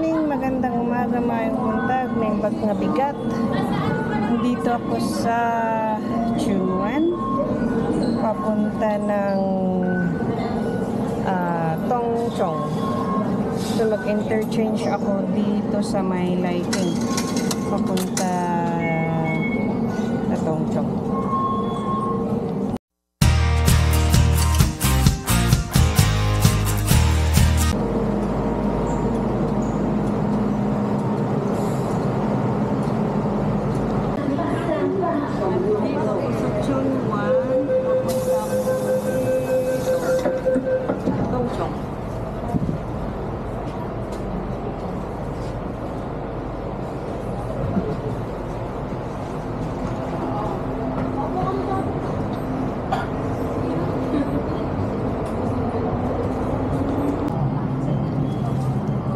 morning, magandang umaga mga buntag, may bag nga bigat. Dito ako sa Chuan, papunta ng Tongchong. So mag-interchange ako dito sa may Liking, papunta sa Tongchong.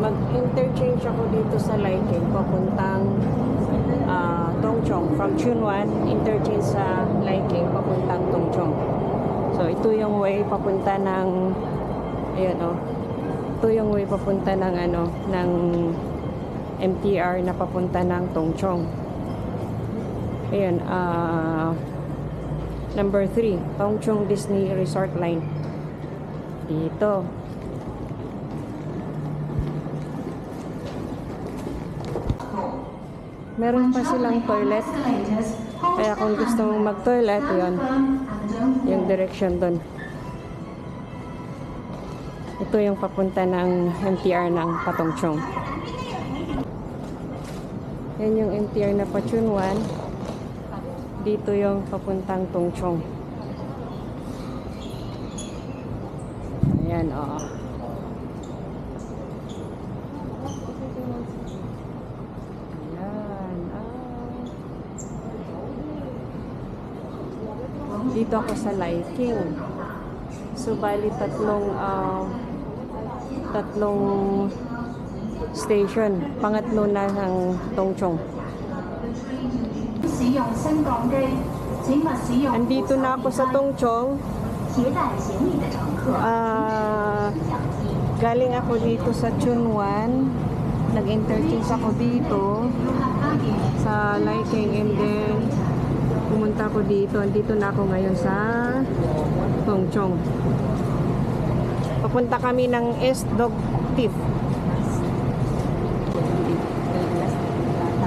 Mag-interchange ako dito sa Liking papuntang Tongchong. From Chunwan, interchange sa Liking papuntang Tongchong. So ito yung way papunta ng ito yung way papunta ng ng MTR na papunta ng Tongchong. Ayan, number 3, Tongchong Disney Resort Line. Dito. Meron pa silang toilet. Kaya kung gusto mong mag-toilet, yun. Yung direction doon. Ito yung papunta ng MTR ng Patongchong. Yan yung MTR na Pachunwan. Dito yung papuntang Tongchong. Ayan, oo. Dito ako sa Liking. So bali tatlong station. Pangatlo na ng Tongchong. Andito na ako sa Tongchong. Galing ako dito sa Chunwan. Nag-interchange ako dito sa Liking, and then pumunta ako dito. Andito na ako ngayon sa Tongchong. Papunta kami ng East Dog Tip.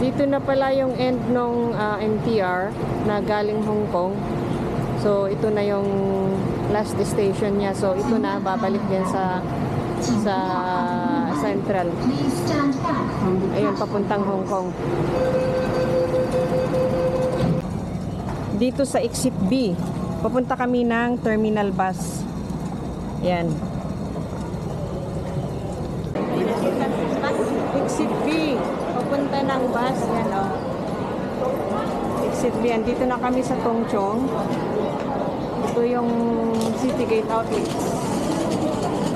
Dito na pala yung end ng MTR na galing Hong Kong. So ito na yung last station niya. So ito na, babalik din sa Central. Ayun, papuntang Hong Kong. Dito sa Exit B, papunta kami ng terminal bus. Yan. Exit B, papunta ng bus. Yan, oh. Exit B. Andito na kami sa Tongchong. Ito yung City Gate Outlet.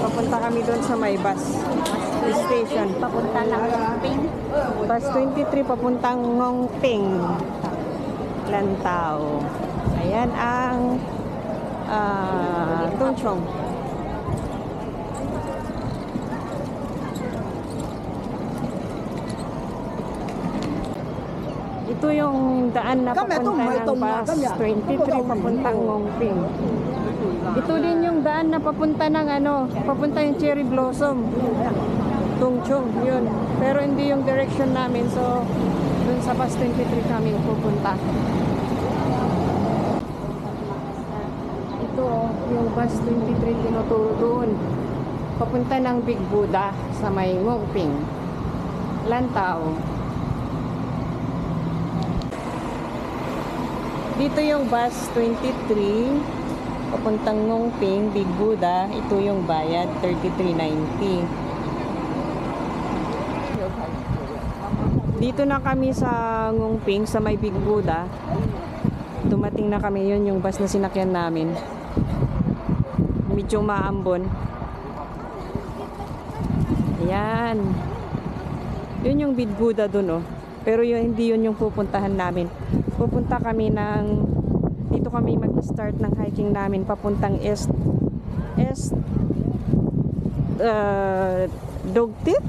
Papunta kami doon sa may bus station. Papunta ng Ngongping. Bus 23, papuntang Ngongping, Lantau. Ayan ang Tongchong. Ito yung daan na papunta ng bus 23 papuntang Ngongping. Ito din yung daan na papunta ng papunta yung Cherry Blossom. Tongchong, yun. Pero hindi yung direction namin, so dun sa bus 23 kami pupunta. Ito, yung bus 23 tinuturo doon. Papunta ng Big Buddha sa may Ngongping, Lantau. Dito yung bus 23 papuntang Ngongping, Big Buddha. Ito yung bayad, 33.90. Dito na kami sa Ngongping, sa may Big Buddha. Dumating na kami, yun yung bus na sinakyan namin. Medyo maambon. Ayan. Yun yung Big Buddha dun, oh. Pero yun, hindi yun yung pupuntahan namin. Pupunta kami dito kami mag-start ng hiking namin papuntang Dog Tip.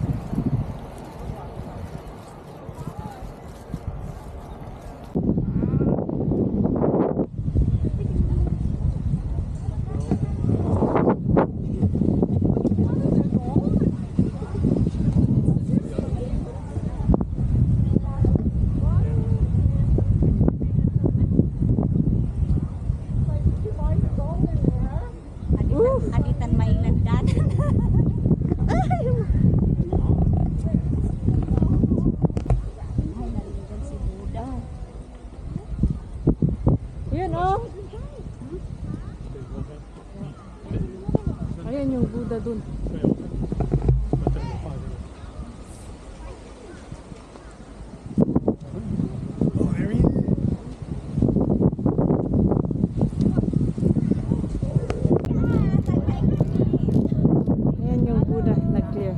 na, nag-clear.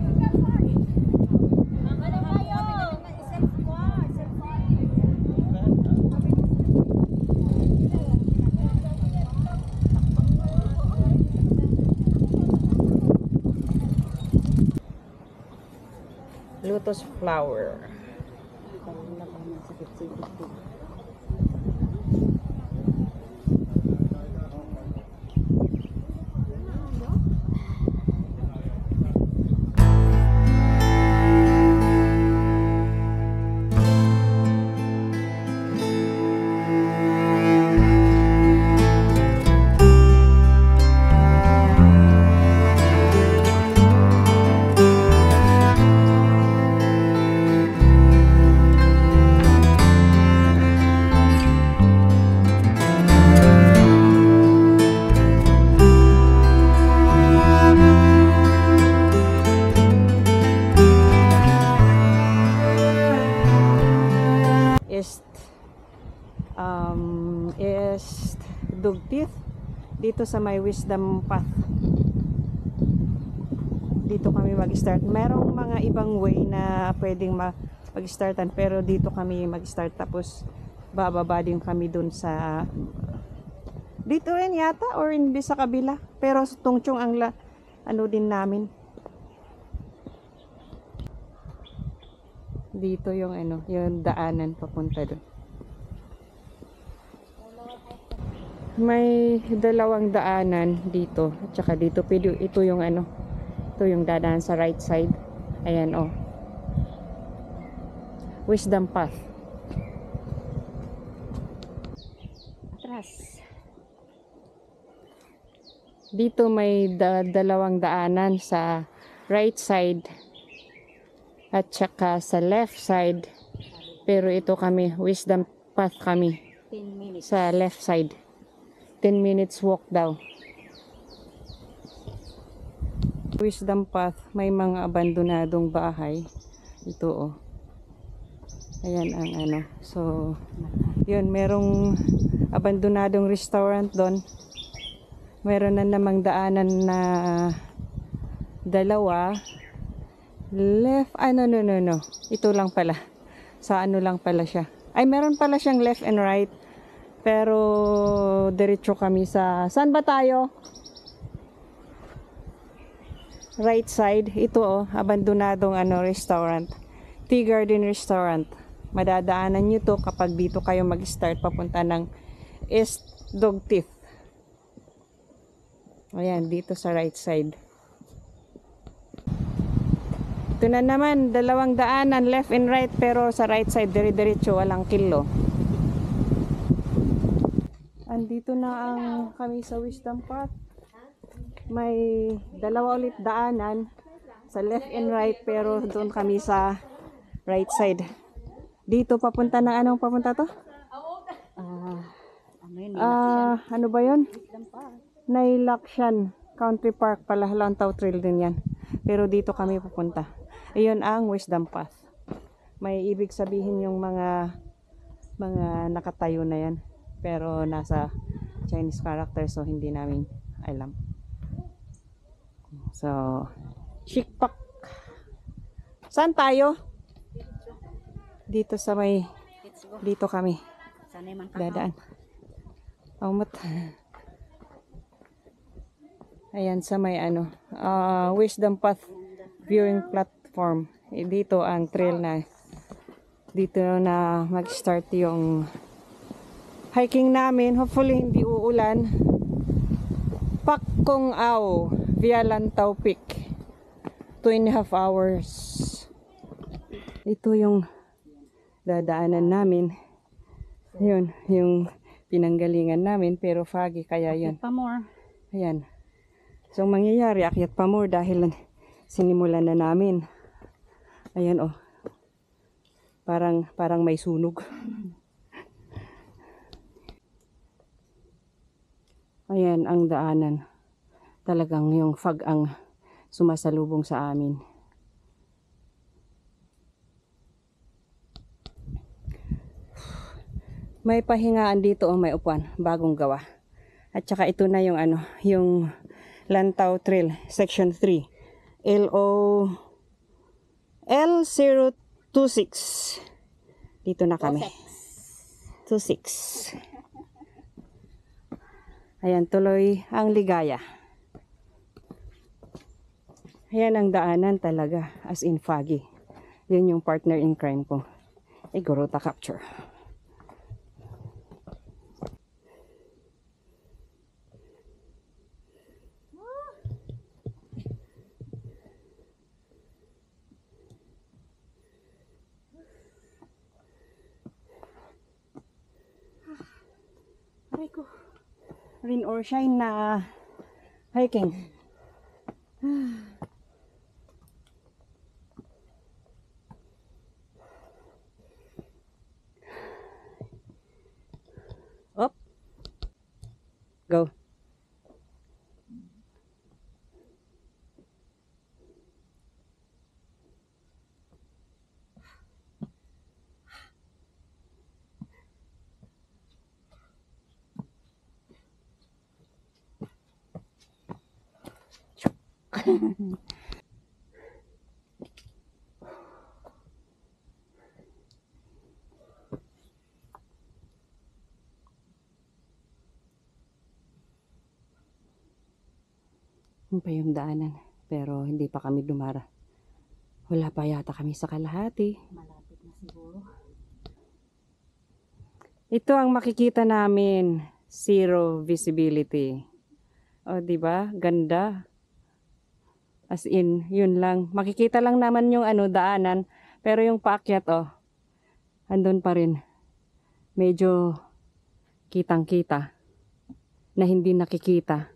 Lotus flower. Is Dugtith dito sa may Wisdom Path. Dito kami mag-start. Merong mga ibang way na pwedeng mag-startan, pero dito kami mag-start, tapos bababa din kami dun sa dito rin yata, or hindi sa kabila, pero sa Tungchong ang ano din namin. Dito yung ano, yung daanan papunta doon. May dalawang daanan dito at saka dito. Pero ito yung ano, ito yung dadaan sa right side. Ayan, oh, Wisdom Path. Atras. Dito may dalawang daanan sa right side at saka sa left side. Pero ito kami, Wisdom Path kami. 10 minutes. Sa left side. 10 minutes walk daw. Wisdom Path, may mga abandonadong bahay. Ito, oh. Ayan ang ano. So, yun, merong abandonadong restaurant doon. Meron na namang daanan na dalawa. Left, no. Ito lang pala. Sa ano lang pala siya. Ay, meron pala siyang left and right. Pero diretso kami sa, saan ba tayo? Right side. Ito, oh, abandonadong ano, restaurant. Tea Garden Restaurant. Madadaanan nyo to kapag dito kayo mag-start papunta ng East Dugtith. Ayan, dito sa right side. Ito na naman, dalawang daanan, left and right, pero sa right side, dire-diretso, walang kilo. Andito na ang kami sa Wisdom Path. May dalawa ulit daanan sa left and right, pero doon kami sa right side. Dito papunta ng anong papunta to? Ano ba yun? Nailaksyan Country Park pala, Lantaw Trail din yan. Pero dito kami pupunta. Ayun ang Wisdom Path. May ibig sabihin yung mga nakatayo na yan. Pero nasa Chinese character, so hindi namin alam. So, Shikpak. Saan tayo? Dito sa may, dito kami dadaan. Umot. Ayan sa may ano, Wisdom Path viewing platform. Dito ang trail na, dito na mag-start yung hiking namin. Hopefully hindi uulan. Pak Kung Au via Lantaw Peak, 2.5 hours. Ito yung dadaanan namin. Yun, yung pinanggalingan namin, pero foggy kaya yun. Ayan. So mangyayari, akyat pa more dahil sinimulan na namin. Ayan, oh. Parang may sunog. Ayan ang daanan. Talagang yung fog ang sumasalubong sa amin. May pahingaan dito, oh, may upuan, bagong gawa. At saka ito na yung ano, yung Lantaw Trail Section 3. LO L026. Dito na kami. 26. Ayan, tuloy ang ligaya. Ayan ang daanan talaga, as in foggy. Yun yung partner in crime ko. Garota capture. Aray ko. Rain or shine na hiking. Up. Go. Yun pa yung daanan. Pero hindi pa kami dumara. Wala pa yata kami sa kalahati. Malapit na siguro. Ito ang makikita namin. Zero visibility. O, di ba? Ganda. As in, yun lang. Makikita lang naman yung daanan. Pero yung paakyat, andun pa rin. Medyo kitang-kita. Na hindi nakikita.